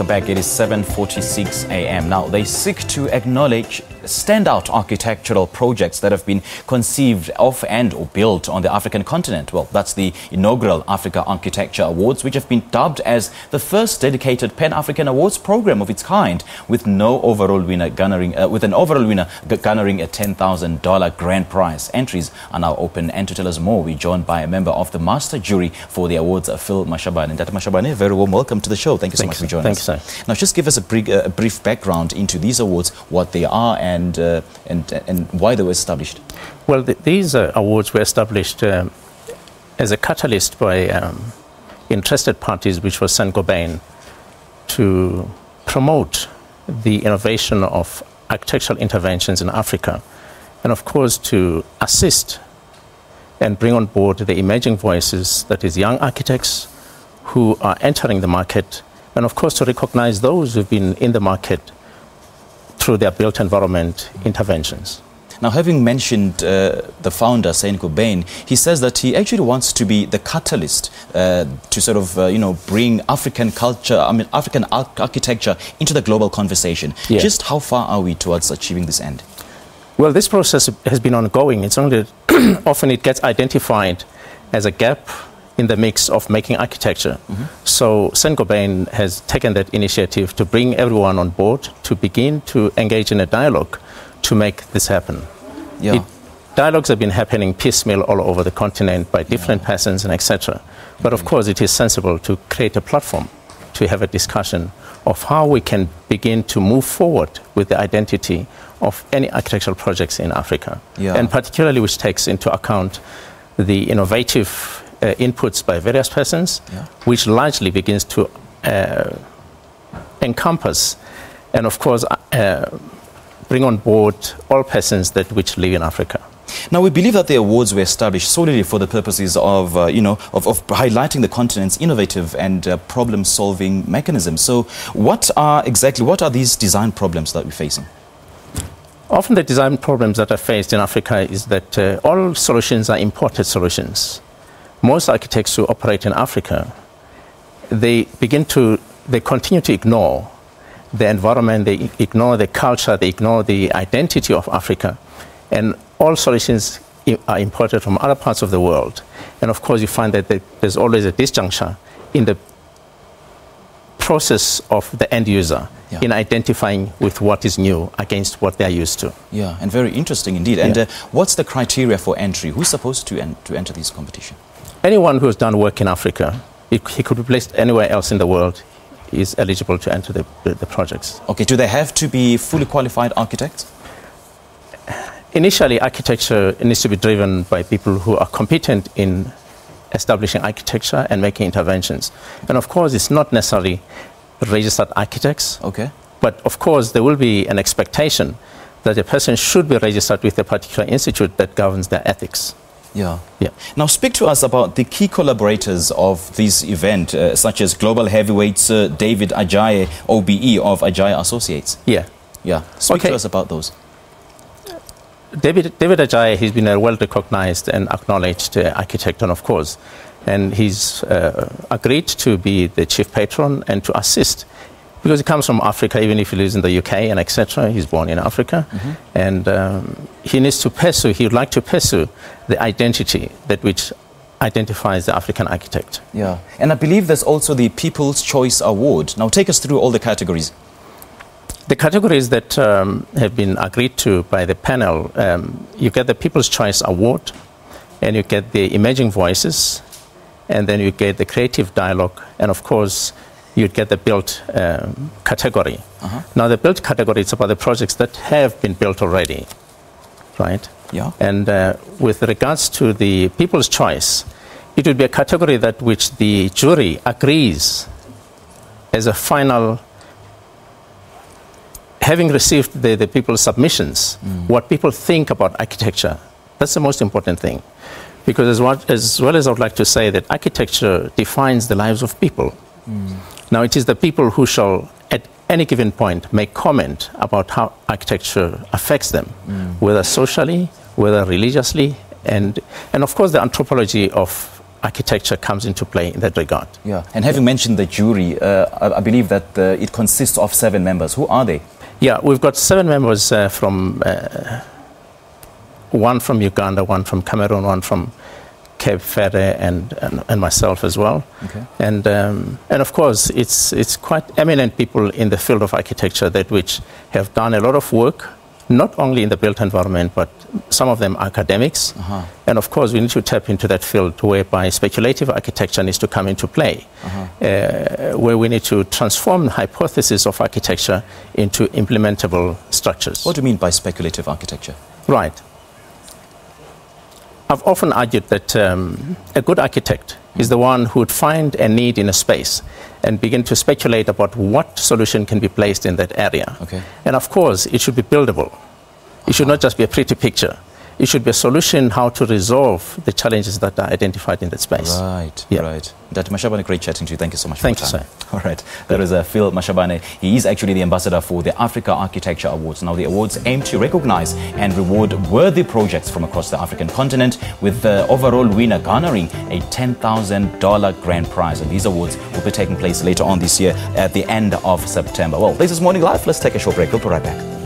welcome back. It is 7:46 a.m. Now, they seek to acknowledge standout architectural projects that have been conceived of and or built on the African continent. Well, that's the inaugural Africa Architecture Awards, which have been dubbed as the first dedicated Pan-African Awards program of its kind, with an overall winner garnering a $10,000 grand prize. Entries are now open, and to tell us more, we're joined by a member of the master jury for the Awards Phill Mashabane. And Dr. Mashabane, very warm welcome to the show. Thank you so much for joining us. Thanks, sir. Now, just give us a brief background into these awards, what they are, and why they were established. Well, these awards were established as a catalyst by interested parties, which was Saint-Gobain, to promote the innovation of architectural interventions in Africa, and of course to assist and bring on board the emerging voices, that is young architects who are entering the market, and of course to recognize those who've been in the market through their built environment interventions. Now, having mentioned the founder, Saint-Gobain, he says that he actually wants to be the catalyst to sort of, bring African culture, African architecture into the global conversation. Yeah. Just how far are we towards achieving this end? Well, this process has been ongoing. It's only often it gets identified as a gap in the mix of making architecture. Mm-hmm. So Saint-Gobain has taken that initiative to bring everyone on board to begin to engage in a dialogue to make this happen. Yeah. Dialogues have been happening piecemeal all over the continent by different persons and etc. But of course it is sensible to create a platform to have a discussion of how we can begin to move forward with the identity of any architectural projects in Africa. Yeah. And particularly which takes into account the innovative inputs by various persons, which largely begins to encompass and of course bring on board all persons which live in Africa. Now, we believe that the awards were established solely for the purposes of, of highlighting the continent's innovative and problem-solving mechanisms. So what are these design problems that we're facing? Often the design problems that are faced in Africa is that all solutions are imported solutions. Most architects who operate in Africa, they continue to ignore the environment, they ignore the culture, they ignore the identity of Africa. And all solutions are imported from other parts of the world. And of course you find that there's always a disjuncture in the process of the end user in identifying with what is new against what they're used to. Yeah, and very interesting indeed. And what's the criteria for entry? Who's supposed to enter this competition? Anyone who has done work in Africa, he could be placed anywhere else in the world, is eligible to enter the projects. Okay, do they have to be fully qualified architects? Initially, architecture needs to be driven by people who are competent in establishing architecture and making interventions. And of course, it's not necessarily registered architects. Okay. But of course, there will be an expectation that a person should be registered with a particular institute that governs their ethics. Yeah. Now, speak to us about the key collaborators of this event, such as global heavyweights David Ajayi, OBE of Ajayi Associates. Yeah. Speak to us about those. David Ajayi, he's been a well-recognized and acknowledged architect, and of course, and he's agreed to be the chief patron and to assist, because he comes from Africa, even if he lives in the UK and etc. He's born in Africa, and he needs to pursue, he would like to pursue the identity which identifies the African architect. Yeah, and I believe there's also the People's Choice Award. Now take us through all the categories. The categories that have been agreed to by the panel, you get the People's Choice Award, and you get the Emerging Voices, and then you get the Creative Dialogue, and of course, you'd get the Built category. Now, the Built category is about the projects that have been built already, right? Yeah. And with regards to the People's Choice, it would be a category which the jury agrees as a final. Having received the people's submissions, what people think about architecture, that's the most important thing. Because as well as I would like to say that architecture defines the lives of people. Now it is the people who shall, at any given point, make comment about how architecture affects them, whether socially, whether religiously, and of course the anthropology of architecture comes into play in that regard. Yeah, and having mentioned the jury, I believe that it consists of 7 members. Who are they? Yeah, we've got 7 members one from Uganda, one from Cameroon, one from Cape Verde, and myself as well. Okay. And of course, it's quite eminent people in the field of architecture which have done a lot of work, not only in the built environment, but some of them academics. And of course, we need to tap into that field whereby speculative architecture needs to come into play, where we need to transform the hypothesis of architecture into implementable structures. What do you mean by speculative architecture? Right. I've often argued that a good architect is the one who would find a need in a space and begin to speculate about what solution can be placed in that area. Okay. And of course, it should be buildable. It should not just be a pretty picture. It should be a solution how to resolve the challenges that are identified in that space. Right, yeah. Right. Dr. Mashabane, great chatting to you. Thank you so much Thank for your time. you, sir. All right. That is Phill Mashabane. He is actually the ambassador for the Africa Architecture Awards. Now, the awards aim to recognize and reward worthy projects from across the African continent, with the overall winner garnering a $10,000 grand prize. And these awards will be taking place later on this year at the end of September. Well, this is Morning Live. Let's take a short break. We'll be right back.